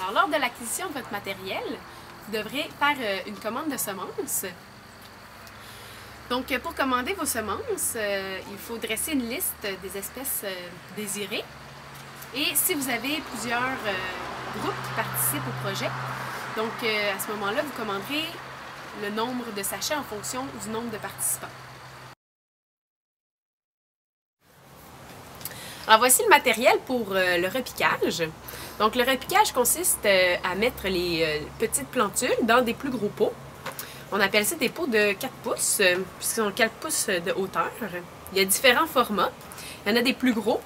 Alors, lors de l'acquisition de votre matériel, vous devrez faire une commande de semences. Donc, pour commander vos semences, il faut dresser une liste des espèces désirées. Et si vous avez plusieurs groupes qui participent au projet, donc à ce moment-là, vous commanderez le nombre de sachets en fonction du nombre de participants. Alors voici le matériel pour le repiquage. Donc le repiquage consiste à mettre les petites plantules dans des plus gros pots. On appelle ça des pots de 4 pouces, puisqu'ils ont 4 pouces de hauteur. Il y a différents formats. Il y en a des plus gros,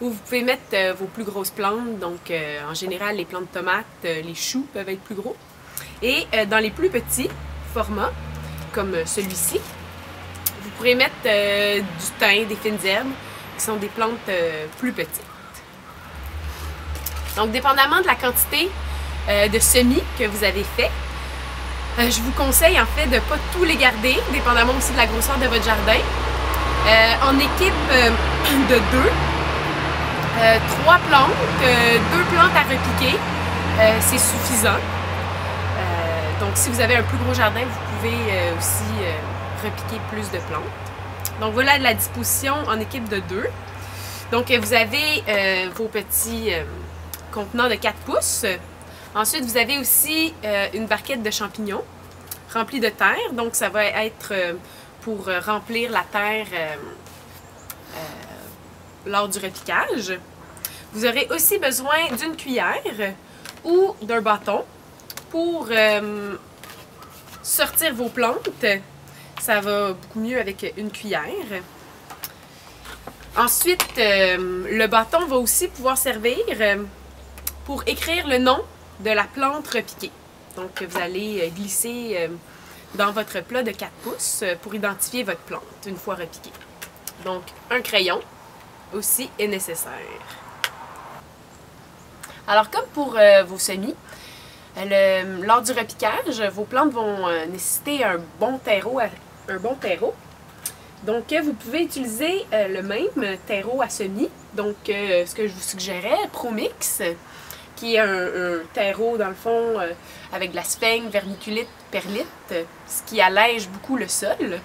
où vous pouvez mettre vos plus grosses plantes. Donc en général, les plantes de tomates, les choux peuvent être plus gros. Et dans les plus petits formats, comme celui-ci, vous pourrez mettre du thym, des fines herbes, qui sont des plantes plus petites. Donc, dépendamment de la quantité de semis que vous avez fait, je vous conseille en fait de ne pas tous les garder, dépendamment aussi de la grosseur de votre jardin. En équipe de 2, 3 plantes, 2 plantes à repiquer, c'est suffisant. Donc, si vous avez un plus gros jardin, vous pouvez aussi repiquer plus de plantes. Donc voilà la disposition en équipe de 2. Donc vous avez vos petits contenants de 4 pouces. Ensuite vous avez aussi une barquette de champignons remplie de terre. Donc ça va être pour remplir la terre lors du repiquage. Vous aurez aussi besoin d'une cuillère ou d'un bâton pour sortir vos plantes. Ça va beaucoup mieux avec une cuillère. Ensuite, le bâton va aussi pouvoir servir pour écrire le nom de la plante repiquée. Donc, vous allez glisser dans votre plat de 4 pouces pour identifier votre plante une fois repiquée. Donc, un crayon aussi est nécessaire. Alors, comme pour vos semis, lors du repiquage, vos plantes vont nécessiter un bon terreau. Donc, vous pouvez utiliser le même terreau à semis. Donc, ce que je vous suggérais, Promix, qui est un terreau, dans le fond, avec de la sphaigne, vermiculite, perlite, ce qui allège beaucoup le sol.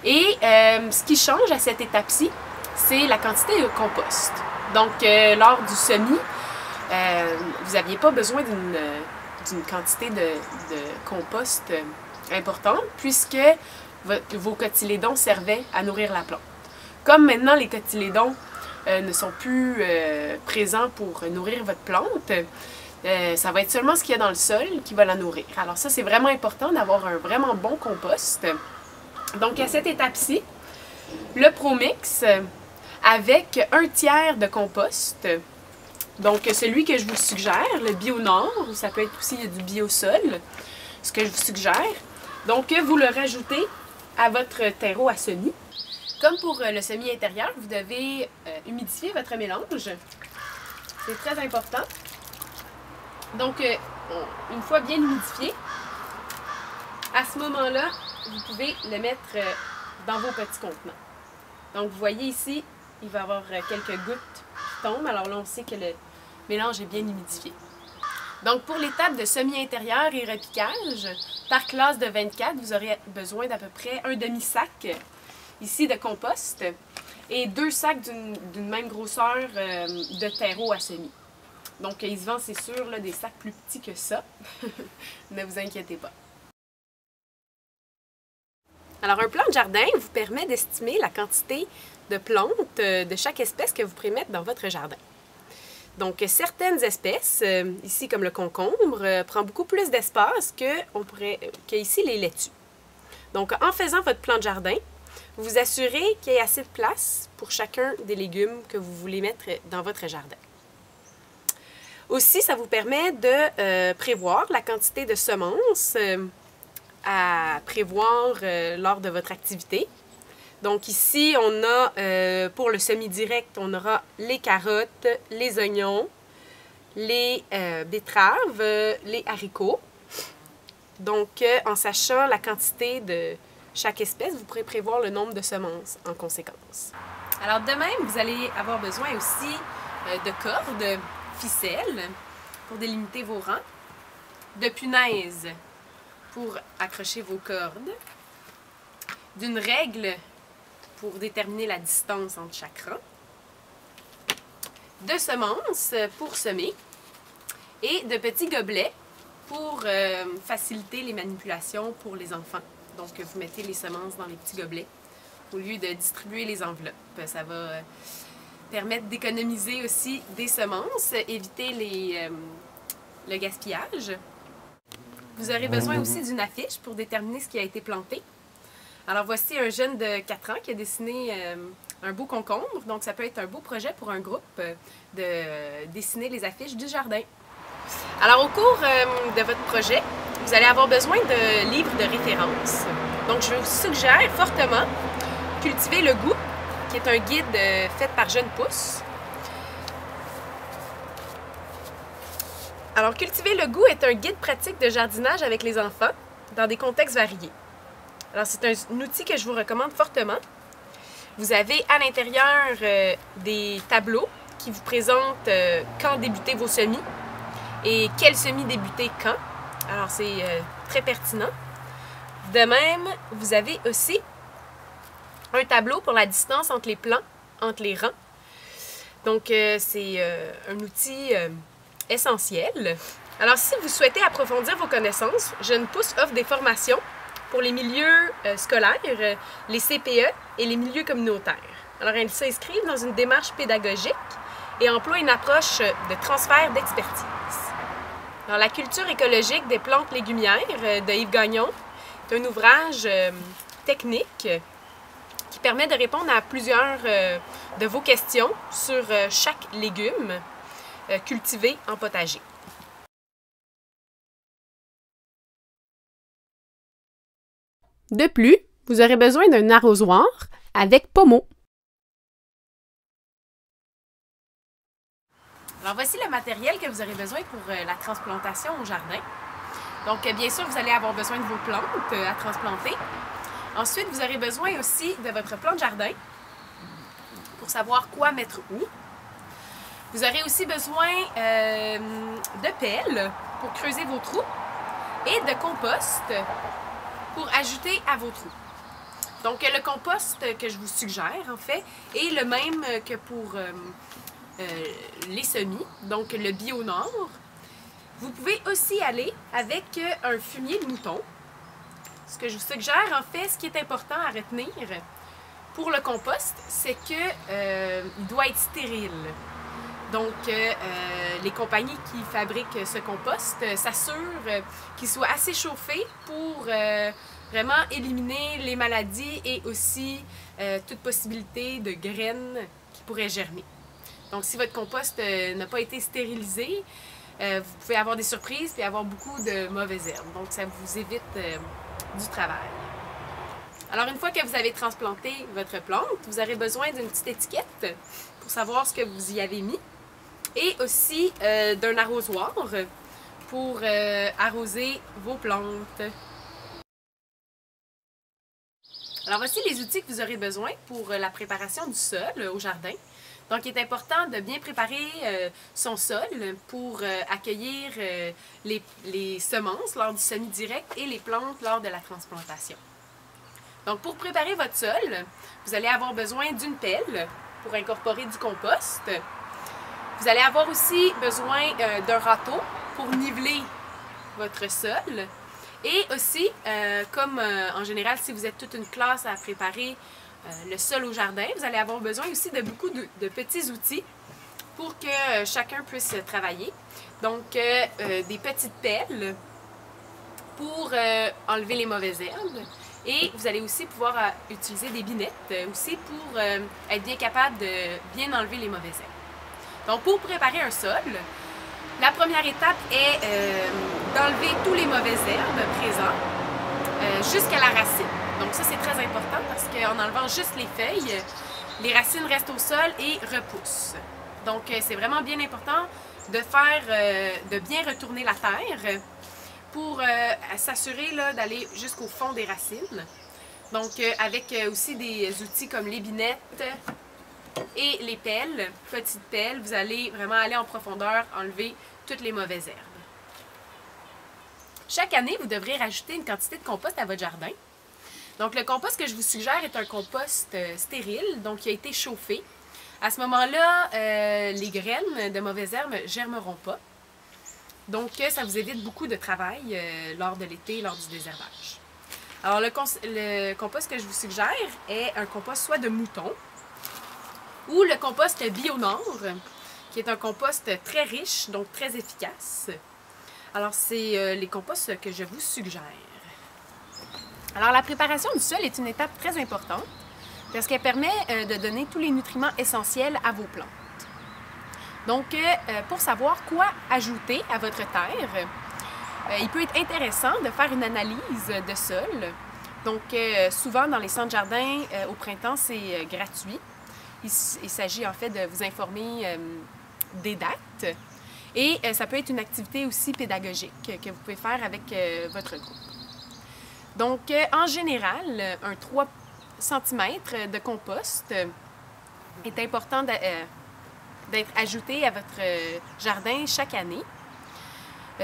Et ce qui change à cette étape-ci, c'est la quantité de compost. Donc, lors du semis, vous n'aviez pas besoin d'une quantité de compost importante, puisque vos cotylédons servaient à nourrir la plante. Comme maintenant les cotylédons ne sont plus présents pour nourrir votre plante, ça va être seulement ce qu'il y a dans le sol qui va la nourrir. Alors ça, c'est vraiment important d'avoir un vraiment bon compost. Donc à cette étape-ci, le Promix avec 1/3 de compost. Donc celui que je vous suggère, le Bio-Nord, ça peut être aussi du Bio-Sol, ce que je vous suggère. Donc vous le rajoutez à votre terreau à semis. Comme pour le semis intérieur, vous devez humidifier votre mélange. C'est très important. Donc, une fois bien humidifié, à ce moment-là, vous pouvez le mettre dans vos petits contenants. Donc, vous voyez ici, il va y avoir quelques gouttes qui tombent. Alors là, on sait que le mélange est bien humidifié. Donc, pour l'étape de semi-intérieur et repiquage, par classe de 24, vous aurez besoin d'à peu près un demi-sac ici de compost et 2 sacs d'une même grosseur de terreau à semis. Donc, il se vend, c'est sûr, là, des sacs plus petits que ça. Ne vous inquiétez pas. Alors, un plan de jardin vous permet d'estimer la quantité de plantes de chaque espèce que vous pourrez mettre dans votre jardin. Donc, certaines espèces, ici comme le concombre, prend beaucoup plus d'espace que ici les laitues. Donc, en faisant votre plan de jardin, vous vous assurez qu'il y ait assez de place pour chacun des légumes que vous voulez mettre dans votre jardin. Aussi, ça vous permet de prévoir la quantité de semences à prévoir lors de votre activité. Donc ici, on a, pour le semi-direct, on aura les carottes, les oignons, les betteraves, les haricots. Donc, en sachant la quantité de chaque espèce, vous pourrez prévoir le nombre de semences en conséquence. Alors de même, vous allez avoir besoin aussi de cordes, ficelles, pour délimiter vos rangs, de punaises pour accrocher vos cordes, d'une règle pour déterminer la distance entre chaque rang, de semences pour semer et de petits gobelets pour faciliter les manipulations pour les enfants. Donc, vous mettez les semences dans les petits gobelets au lieu de distribuer les enveloppes. Ça va permettre d'économiser aussi des semences, éviter le gaspillage. Vous aurez besoin aussi d'une affiche pour déterminer ce qui a été planté. Alors voici un jeune de 4 ans qui a dessiné un beau concombre. Donc ça peut être un beau projet pour un groupe de dessiner les affiches du jardin. Alors au cours de votre projet, vous allez avoir besoin de livres de référence. Donc je vous suggère fortement Cultiver le goût, qui est un guide fait par Jeune Pousse. Alors, Cultiver le goût est un guide pratique de jardinage avec les enfants dans des contextes variés. Alors, c'est un outil que je vous recommande fortement. Vous avez à l'intérieur des tableaux qui vous présentent quand débuter vos semis et quels semis débuter quand. Alors, c'est très pertinent. De même, vous avez aussi un tableau pour la distance entre les plants, entre les rangs. Donc, c'est un outil essentiel. Alors, si vous souhaitez approfondir vos connaissances, Jeune Pousse offre des formations pour les milieux scolaires, les CPE et les milieux communautaires. Alors, elles s'inscrivent dans une démarche pédagogique et emploient une approche de transfert d'expertise. Alors, La culture écologique des plantes légumières de Yves Gagnon est un ouvrage technique qui permet de répondre à plusieurs de vos questions sur chaque légume cultivé en potager. De plus, vous aurez besoin d'un arrosoir avec pommeau. Alors voici le matériel que vous aurez besoin pour la transplantation au jardin. Donc bien sûr, vous allez avoir besoin de vos plantes à transplanter. Ensuite, vous aurez besoin aussi de votre plan de jardin pour savoir quoi mettre où. Vous aurez aussi besoin de pelles pour creuser vos trous et de compost pour ajouter à vos trous. Donc, le compost que je vous suggère, en fait, est le même que pour les semis, donc le Bio-Nord. Vous pouvez aussi aller avec un fumier de mouton. Ce que je vous suggère, en fait, ce qui est important à retenir pour le compost, c'est qu'il doit être stérile. Donc, les compagnies qui fabriquent ce compost s'assurent qu'il soit assez chauffé pour vraiment éliminer les maladies et aussi toute possibilité de graines qui pourraient germer. Donc, si votre compost n'a pas été stérilisé, vous pouvez avoir des surprises et avoir beaucoup de mauvaises herbes. Donc, ça vous évite du travail. Alors, une fois que vous avez transplanté votre plante, vous aurez besoin d'une petite étiquette pour savoir ce que vous y avez mis et aussi d'un arrosoir pour arroser vos plantes. Alors, voici les outils que vous aurez besoin pour la préparation du sol au jardin. Donc, il est important de bien préparer son sol pour accueillir les semences lors du semis direct et les plantes lors de la transplantation. Donc, pour préparer votre sol, vous allez avoir besoin d'une pelle pour incorporer du compost. Vous allez avoir aussi besoin d'un râteau pour niveler votre sol. Et aussi, comme en général, si vous êtes toute une classe à préparer le sol au jardin, vous allez avoir besoin aussi de beaucoup de petits outils pour que chacun puisse travailler. Donc, des petites pelles pour enlever les mauvaises herbes. Et vous allez aussi pouvoir utiliser des binettes aussi pour être bien capable de bien enlever les mauvaises herbes. Donc, pour préparer un sol, la première étape est d'enlever tous les mauvaises herbes présentes jusqu'à la racine. Donc ça, c'est très important parce qu'en enlevant juste les feuilles, les racines restent au sol et repoussent. Donc, c'est vraiment bien important de bien retourner la terre pour s'assurer d'aller jusqu'au fond des racines. Donc, avec aussi des outils comme les binettes et les pelles, petites pelles, vous allez vraiment aller en profondeur, enlever toutes les mauvaises herbes. Chaque année, vous devrez rajouter une quantité de compost à votre jardin. Donc, le compost que je vous suggère est un compost stérile, donc qui a été chauffé. À ce moment-là, les graines de mauvaises herbes ne germeront pas. Donc, ça vous évite beaucoup de travail lors de l'été, lors du désherbage. Alors, le compost que je vous suggère est un compost soit de mouton ou le compost Bio-Nord, qui est un compost très riche, donc très efficace. Alors, c'est les composts que je vous suggère. Alors, la préparation du sol est une étape très importante parce qu'elle permet de donner tous les nutriments essentiels à vos plantes. Donc, pour savoir quoi ajouter à votre terre, il peut être intéressant de faire une analyse de sol. Donc, souvent dans les centres jardins, au printemps, c'est gratuit. Il s'agit en fait de vous informer des dates. Et ça peut être une activité aussi pédagogique que vous pouvez faire avec votre groupe. Donc, en général, un 3 cm de compost est important d'être ajouté à votre jardin chaque année.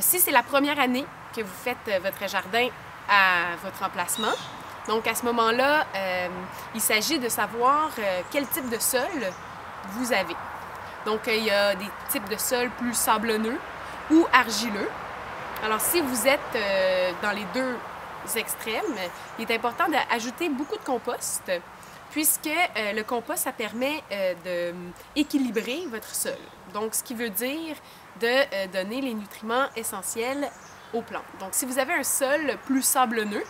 Si c'est la première année que vous faites votre jardin à votre emplacement, donc à ce moment-là, il s'agit de savoir quel type de sol vous avez. Donc, il y a des types de sols plus sablonneux ou argileux. Alors, si vous êtes dans les deux extrêmes, il est important d'ajouter beaucoup de compost, puisque le compost, ça permet d'équilibrer votre sol. Donc, ce qui veut dire de donner les nutriments essentiels aux plantes. Donc, si vous avez un sol plus sablonneux,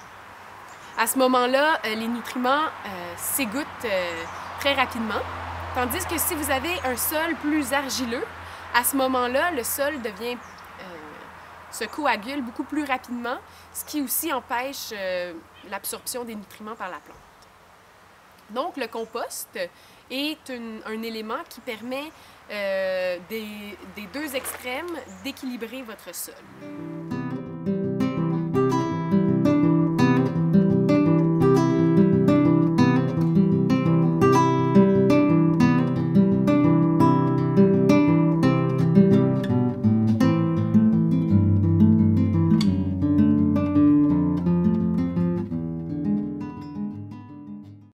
à ce moment-là, les nutriments s'égouttent très rapidement. Tandis que si vous avez un sol plus argileux, à ce moment-là, le sol se coagule beaucoup plus rapidement, ce qui aussi empêche l'absorption des nutriments par la plante. Donc, le compost est un élément qui permet des deux extrêmes d'équilibrer votre sol.